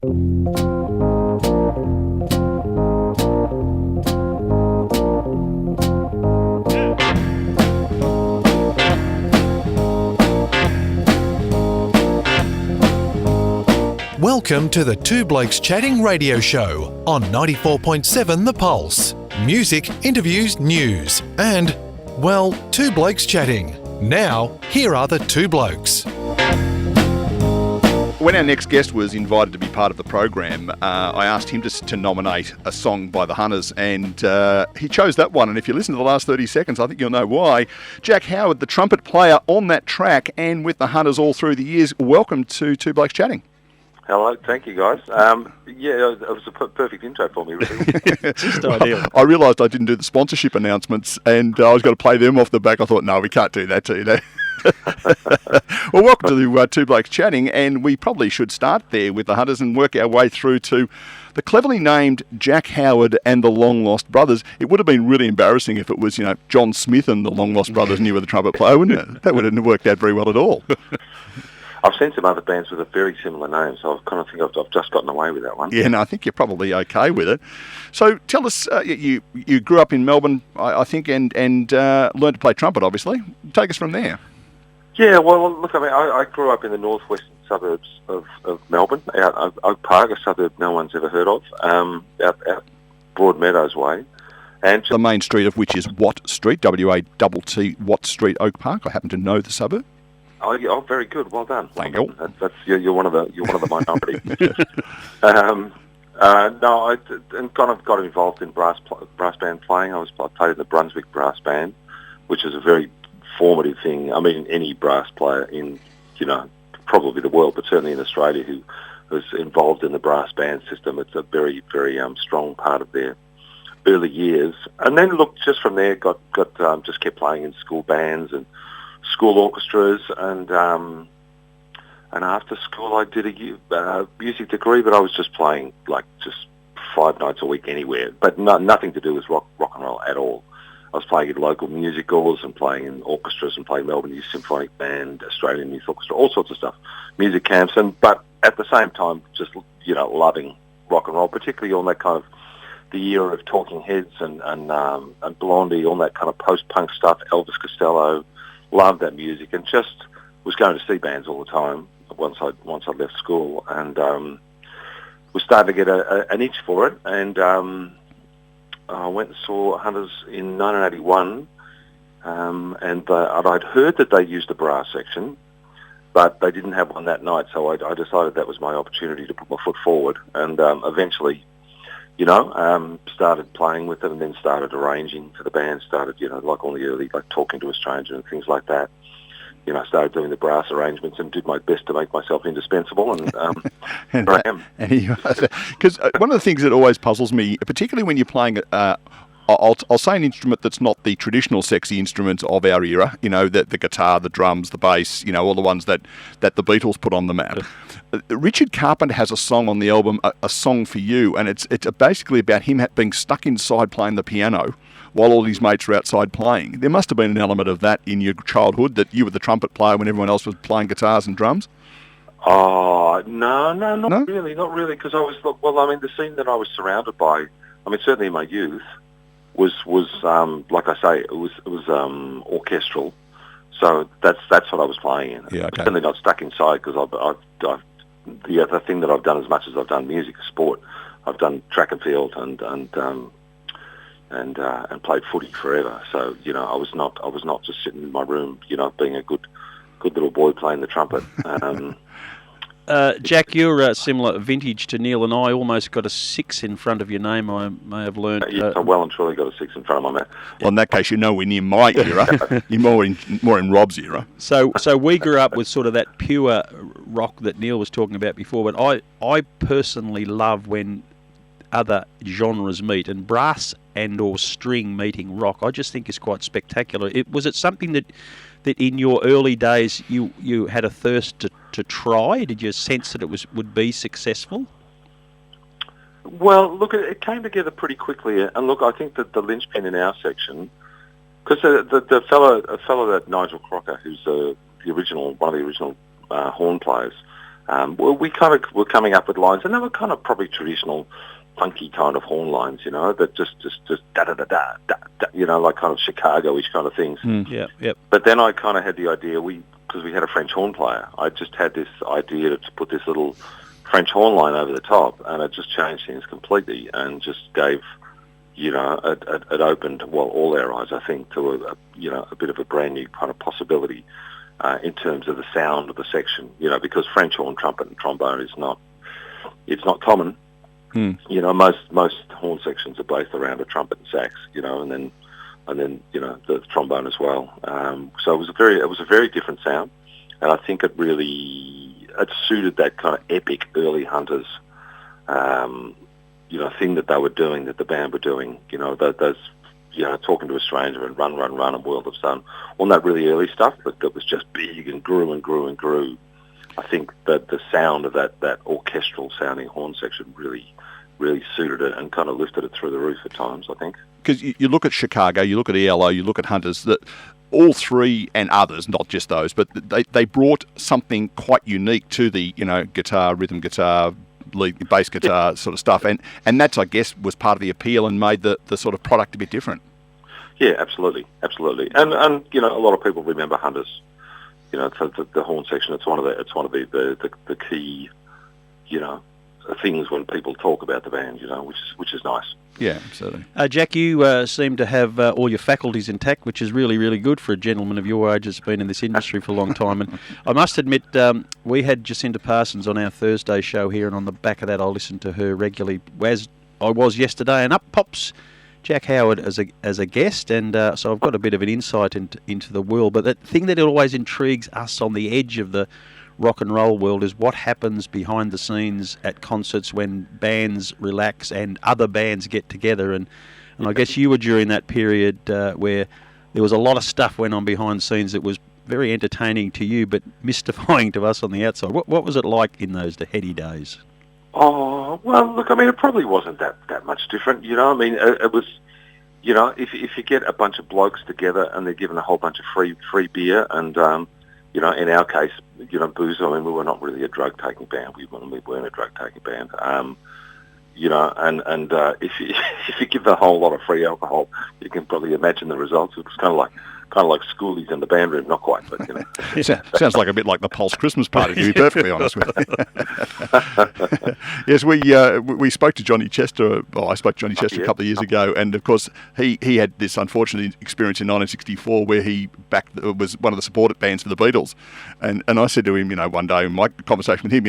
Welcome to the Two Blokes Chatting radio show on 94.7 The Pulse. Music, interviews, news, and, well, Two Blokes Chatting. Now, here are the two blokes. When our next guest was invited to be part of the program, I asked him to nominate a song by the Hunters, and he chose that one. And if you listen to the last 30 seconds, I think you'll know why. Jack Howard, the trumpet player on that track and with the Hunters all through the years, welcome to Two Blokes Chatting. Hello, thank you guys. It was a perfect intro for me, really. Just ideal. I realised I didn't do the sponsorship announcements, and I was going to play them off the back. I thought, no, we can't do that to you. Well, welcome to Two Blokes Chatting, and we probably should start there with the Hunters and work our way through to the cleverly named Jack Howard and the Long Lost Brothers. It would have been really embarrassing if it was, John Smith and the Long Lost Brothers and you were the trumpet player, wouldn't it? That wouldn't have worked out very well at all. I've seen some other bands with a very similar name, so I kind of think I've just gotten away with that one. Yeah, no, I think you're probably okay with it. So tell us, you grew up in Melbourne, I think, and learned to play trumpet, obviously. Take us from there. Yeah, well, look, I grew up in the northwestern suburbs of Melbourne, out of Oak Park, a suburb no one's ever heard of, out Broadmeadows way. And the main street of which is Watt Street, W-A-T-T, Watt Street, Oak Park. I happen to know the suburb. Oh, very good. Well done. Thank you. You're one of the minority. No, I kind of got involved in brass band playing. I played in the Brunswick Brass Band, which is a very formative thing. I mean, any brass player in, probably the world, but certainly in Australia, who was involved in the brass band system, it's a very, very strong part of their early years. And then, look, just from there, just kept playing in school bands and school orchestras, and after school I did a music degree, but I was just playing just 5 nights a week anywhere, but nothing to do with rock and roll at all. I was playing in local music halls and playing in orchestras and playing Melbourne Youth Symphonic Band, Australian Youth Orchestra, all sorts of stuff, music camps, but at the same time just loving rock and roll, particularly on that kind of the era of Talking Heads and Blondie, all that kind of post-punk stuff, Elvis Costello. Loved that music and just was going to see bands all the time once I left school, and was starting to get an itch for it, and I went and saw Hunters in 1981, and I'd heard that they used a brass section, but they didn't have one that night, so I decided that was my opportunity to put my foot forward, and eventually started playing with them, and then started arranging for the band, started, like all the early, Talking to a Stranger and things like that. I started doing the brass arrangements and did my best to make myself indispensable, and here I am. Because one of the things that always puzzles me, particularly when you're playing, I'll say an instrument that's not the traditional sexy instruments of our era, the guitar, the drums, the bass, all the ones that the Beatles put on the map. Richard Carpenter has a song on the album, A Song for You, and it's basically about him being stuck inside playing the piano while all his mates are outside playing. There must have been an element of that in your childhood, that you were the trumpet player when everyone else was playing guitars and drums? Oh, no, not really, because the scene that I was surrounded by, certainly in my youth, was like I say, it was orchestral. So that's what I was playing in. Yeah, okay. Certainly not stuck inside, because the thing that I've done, as much as I've done music, sport, I've done track and field and played footy forever. So I was not just sitting in my room, being a good little boy playing the trumpet. Jack, you're similar vintage to Neil and I. Almost got a 6 in front of your name, I may have learned. Yes, I well and truly got a 6 in front of my name. Well, in that case, you're nowhere near my era. You're more in Rob's era. So we grew up with sort of that pure rock that Neil was talking about before, but I personally love when other genres meet, and brass and or string meeting rock, I just think is quite spectacular. Was it something that in your early days you had a thirst to try? Did you sense that it would be successful? Well, look, it came together pretty quickly, and look, I think that the linchpin in our section, because the fellow that Nigel Crocker, who's one of the original horn players, well, we kind of were coming up with lines, and they were kind of probably traditional, funky kind of horn lines, that just da da da da da, like kind of Chicago-ish kind of things. Yep. But then I kind of had the idea, because we had a French horn player, I just had this idea to put this little French horn line over the top, and it just changed things completely, and just gave, it opened all our eyes, I think, to a bit of a brand new kind of possibility in terms of the sound of the section, because French horn, trumpet, and trombone it's not common. Most horn sections are based around a trumpet and sax, and then the trombone as well. So it was a very different sound, and I think it suited that kind of epic early Hunters, thing that they were doing, that the band were doing. Those Talking to a Stranger and Run, Run, Run and World of Sun, all that really early stuff, but that was just big and grew and grew and grew. I think that the sound of that orchestral sounding horn section really suited it and kind of lifted it through the roof at times, I think. Because you look at Chicago, you look at ELO, you look at Hunters, that all three and others, not just those, but they brought something quite unique to the guitar, rhythm guitar, lead, bass guitar sort of stuff, and that's, I guess, was part of the appeal and made the sort of product a bit different. Yeah, absolutely, and a lot of people remember Hunters. The horn section. It's one of the key, things when people talk about the band. Which is nice. Yeah, absolutely. Jack, you seem to have all your faculties intact, which is really, really good for a gentleman of your age that's been in this industry for a long time. And I must admit, we had Jacinta Parsons on our Thursday show here, and on the back of that, I listened to her regularly, as I was yesterday, and up pops Jack Howard as a guest, and so I've got a bit of an insight into the world. But the thing that always intrigues us on the edge of the rock and roll world is what happens behind the scenes at concerts when bands relax and other bands get together. And I guess you were during that period where there was a lot of stuff went on behind the scenes that was very entertaining to you, but mystifying to us on the outside. What was it like in those heady days? Oh, well, look, I mean, it probably wasn't that much different, I mean, it was, if you get a bunch of blokes together and they're given a whole bunch of free beer and, in our case, booze, I mean, we were not really a drug-taking band. We weren't a drug-taking band. And if you give a whole lot of free alcohol, you can probably imagine the results. It was kind of like schoolies in the band room, not quite, but Sounds like a bit like the Pulse Christmas party, to be perfectly honest with you. Yes, we spoke to Johnny Chester. I spoke to Johnny Chester a couple of years ago, and of course he had this unfortunate experience in 1964 where he was one of the supported bands for the Beatles, and I said to him, one day in my conversation with him,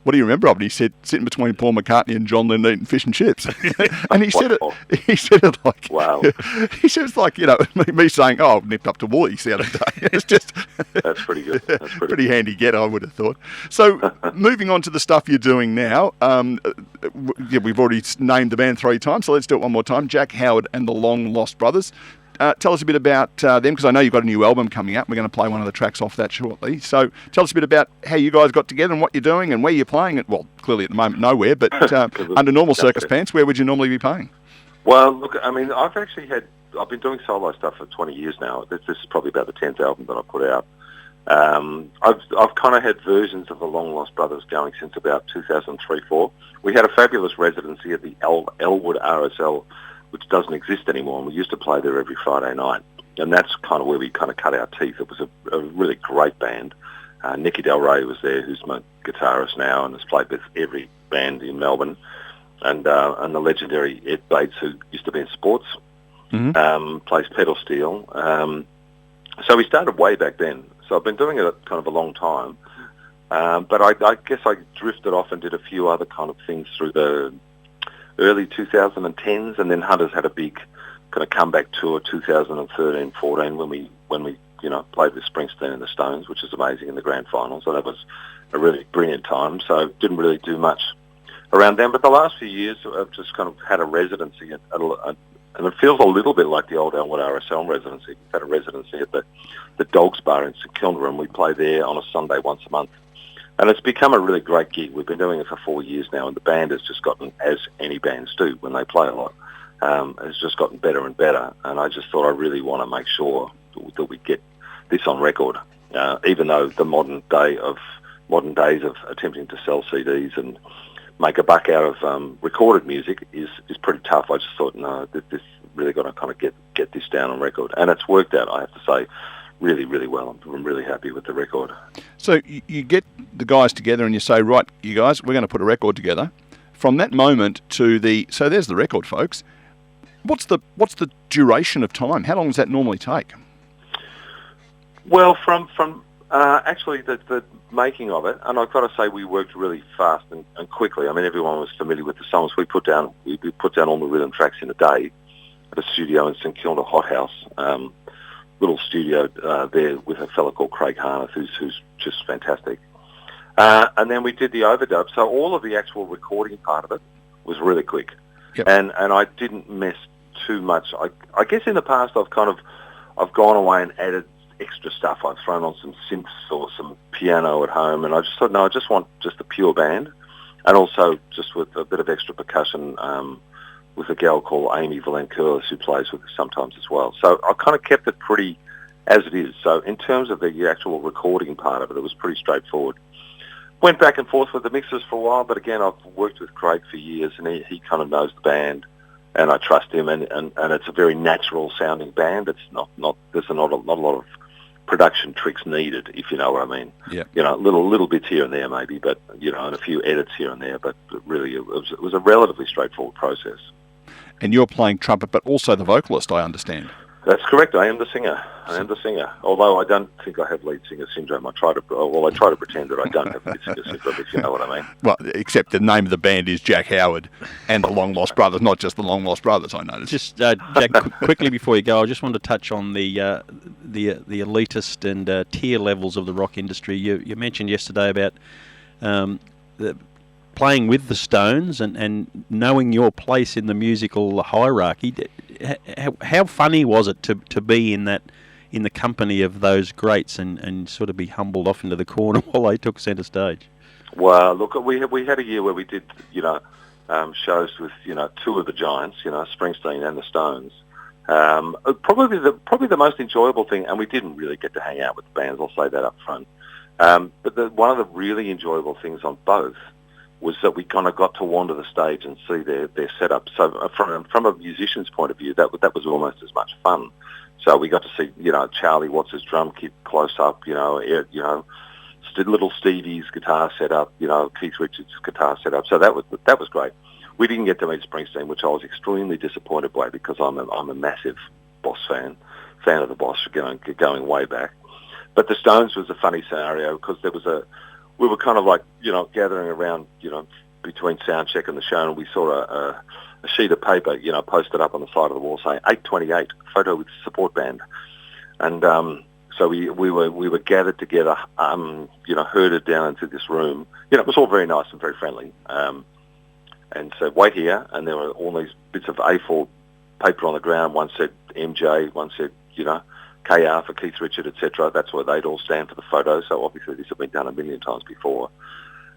what do you remember of it? And he said, sitting between Paul McCartney and John Lennon eating fish and chips, and he said it like, wow. He said it's like me saying, oh, I've nipped up to Woolies the other day. It's just that's pretty good. That's pretty handy get, I would have thought. So moving on to the stuff you're doing now, we've already named the band 3 times, so let's do it one more time. Jack Howard and the Long Lost Brothers. Tell us a bit about them, because I know you've got a new album coming out. We're going to play one of the tracks off that shortly. So tell us a bit about how you guys got together and what you're doing and where you're playing it. Well, clearly at the moment nowhere, but under normal circumstances, where would you normally be playing? Well, look, I mean, I've been doing solo stuff for 20 years now. This is probably about the 10th album that I've put out. I've kind of had versions of the Long Lost Brothers going since about 2003-04. We had a fabulous residency at the Elwood RSL, which doesn't exist anymore, and we used to play there every Friday night. And that's kind of where we kind of cut our teeth. It was a really great band. Nicky Del Rey was there, who's my guitarist now and has played with every band in Melbourne. And the legendary Ed Bates, who used to be in Sports, plays pedal steel. So we started way back then. So I've been doing it kind of a long time. But I guess I drifted off and did a few other kind of things through the early 2010s, and then Hunters had a big kind of comeback tour 2013-14 when we played with Springsteen and the Stones, which is amazing, in the grand final. So that was a really brilliant time. So didn't really do much around then. But the last few years I've just kind of had a residency and it feels a little bit like the old Elwood RSL residency. We've had a residency at the Dogs Bar in St Kilda, and we play there on a Sunday once a month. And it's become a really great gig. We've been doing it for 4 years now, and the band has just gotten, as any bands do when they play a lot, has just gotten better and better. And I just thought I really want to make sure that we get this on record, even though the modern day of modern days of attempting to sell CDs and make a buck out of recorded music is pretty tough. I just thought, no, this really got to kind of get this down on record, and it's worked out, I have to say, really, really well. I'm really happy with the record. So you get the guys together and you say, right, you guys, we're going to put a record together. From that moment to so there's the record, folks. What's the duration of time? How long does that normally take? Well, from actually the making of it, and I've got to say we worked really fast and quickly. I mean, everyone was familiar with the songs. We put down all the rhythm tracks in a day at a studio in St Kilda Hothouse, little studio there with a fella called Craig Harneth, who's just fantastic. And then we did the overdub, so all of the actual recording part of it was really quick. Yep. And I didn't mess too much. I guess in the past I've gone away and added extra stuff. I've thrown on some synths or some piano at home, and I just thought, no, I just want just a pure band, and also just with a bit of extra percussion with a gal called Amy Valencourt who plays with us sometimes as well. So I kind of kept it pretty as it is. So in terms of the actual recording part of it, it was pretty straightforward. Went back and forth with the mixers for a while, but again, I've worked with Craig for years, and he kind of knows the band, and I trust him, and it's a very natural sounding band. It's not there's not a lot of production tricks needed, if you know what I mean. Yeah. You know, little bits here and there maybe, but you know, and a few edits here and there, but really it was a relatively straightforward process. And you're playing trumpet, but also the vocalist, I understand. That's correct. I am the singer. Although I don't think I have lead singer syndrome. I try to pretend that I don't have lead singer syndrome, if you know what I mean. Well, except the name of the band is Jack Howard and the Long Lost Brothers, not just the Long Lost Brothers, I noticed. Just, Jack, quickly before you go, I just wanted to touch on the elitist and tier levels of the rock industry. You mentioned yesterday about playing with the Stones and knowing your place in the musical hierarchy. How funny was it to be in the company of those greats and sort of be humbled off into the corner while they took centre stage? Well, look, we had a year where we did shows with two of the giants, Springsteen and the Stones. Probably the most enjoyable thing, and we didn't really get to hang out with the bands. I'll say that up front. But one of the really enjoyable things on both was that we kind of got to wander the stage and see their setup. So from a musician's point of view, that was almost as much fun. So we got to see, Charlie Watts' drum kit close up, little Stevie's guitar setup, Keith Richards' guitar setup. So that was great. We didn't get to meet Springsteen, which I was extremely disappointed by because I'm a massive Boss fan of the Boss going way back. But the Stones was a funny scenario because we were kind of like, gathering around, between sound check and the show, and we saw a sheet of paper, posted up on the side of the wall saying 828, photo with support band. And so we were gathered together, herded down into this room. It was all very nice and very friendly. And so wait here, and there were all these bits of A4 paper on the ground. One said MJ, one said, KR for Keith Richard, etc. That's where they'd all stand for the photo. So obviously this had been done a million times before.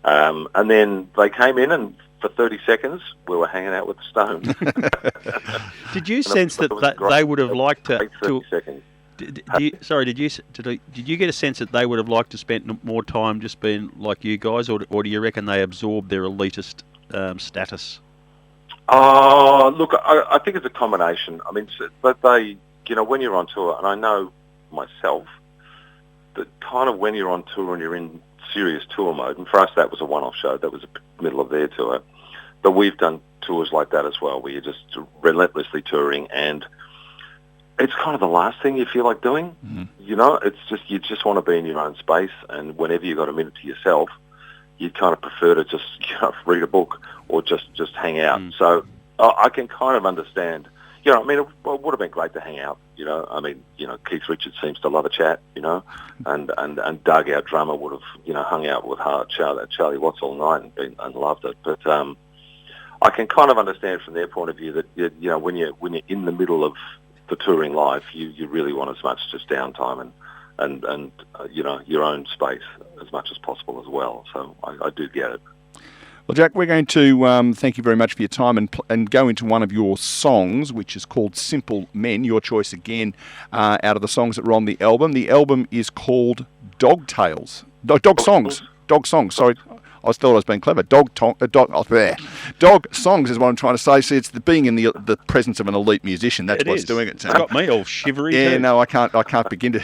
And then they came in, and for 30 seconds we were hanging out with the Stones. Did you sense that they would have liked to? 30 seconds. Did you get a sense that they would have liked to spend more time just being like you guys, or do you reckon they absorbed their elitist status? Oh, look, I think it's a combination. I mean, but they. When you're on tour, and I know myself that kind of when you're on tour and you're in serious tour mode, and for us that was a one-off show, that was the middle of their tour, but we've done tours like that as well, where you're just relentlessly touring, and it's kind of the last thing you feel like doing. Mm-hmm. It's just, you just want to be in your own space, and whenever you've got a minute to yourself, you kind of prefer to just read a book or just hang out. So I can kind of understand. It would have been great to hang out. Keith Richards seems to love a chat. And Doug, our drummer, would have hung out with Charlie Watts all night and loved it. But I can kind of understand from their point of view that when you're in the middle of the touring life, you really want as much just downtime and your own space as much as possible as well. So I do get it. Well, Jack, we're going to thank you very much for your time and go into one of your songs, which is called Simple Men, your choice again, out of the songs that were on the album. The album is called Dog Songs. Dog songs. Sorry, I thought I was being clever. Dog songs is what I'm trying to say. See, it's being in the presence of an elite musician. That's what's doing it. It's got me all shivery. Yeah, too. no, I can't begin to.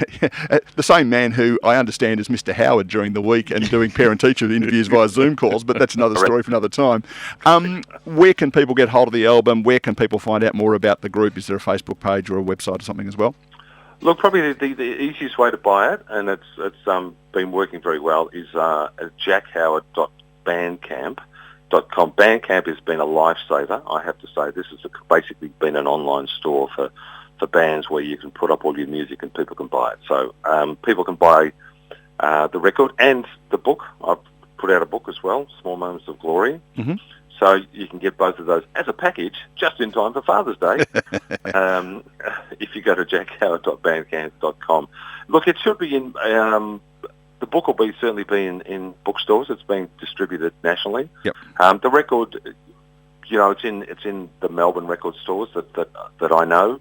The same man who I understand is Mr. Howard during the week and doing parent-teacher interviews via Zoom calls, but that's another story for another time. Where can people get hold of the album? Where can people find out more about the group? Is there a Facebook page or a website or something as well? Look, probably the easiest way to buy it, and it's been working very well, is jackhoward.bandcamp.com. Bandcamp has been a lifesaver, I have to say. This has basically been an online store for bands where you can put up all your music and people can buy it. So people can buy the record and the book. I've put out a book as well, Small Moments of Glory. Mm-hmm. So you can get both of those as a package just in time for Father's Day if you go to jackhoward.bandcamp.com. Look, it should be in... the book will certainly be in bookstores. It's being distributed nationally. Yep. The record, it's in the Melbourne record stores that I know,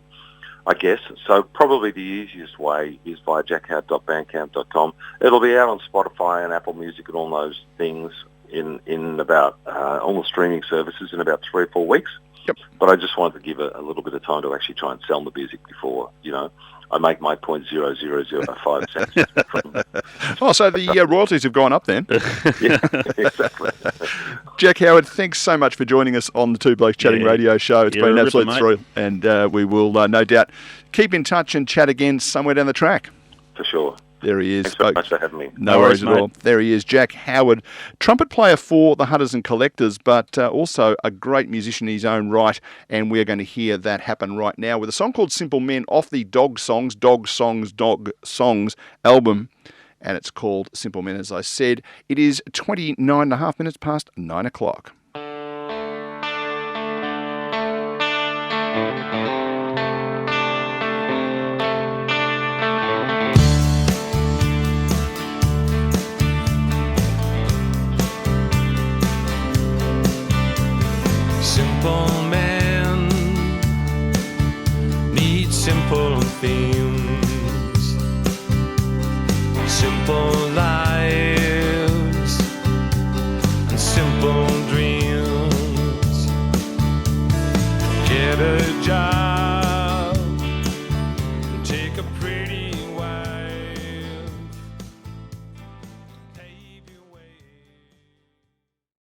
I guess. So probably the easiest way is via jackhoward.bandcamp.com. It'll be out on Spotify and Apple Music and all those things in about all the streaming services in about 3 or 4 weeks. Yep. But I just wanted to give a little bit of time to actually try and sell the music before, I make my 0.0005 cents. Oh, so the royalties have gone up then. Yeah, exactly. Jack Howard, thanks so much for joining us on the Two Blokes Chatting radio show. It's been an absolute thrill, and we will no doubt keep in touch and chat again somewhere down the track. For sure. There he is. Thanks very much for having me. No worries at all. There he is, Jack Howard, trumpet player for the Hunters and Collectors, but also a great musician in his own right, and we're going to hear that happen right now with a song called Simple Men off the Dog Songs album, and it's called Simple Men, as I said. It is 29.5 minutes past 9 o'clock. Simple men need simple things, simple lives and simple dreams. Get a job.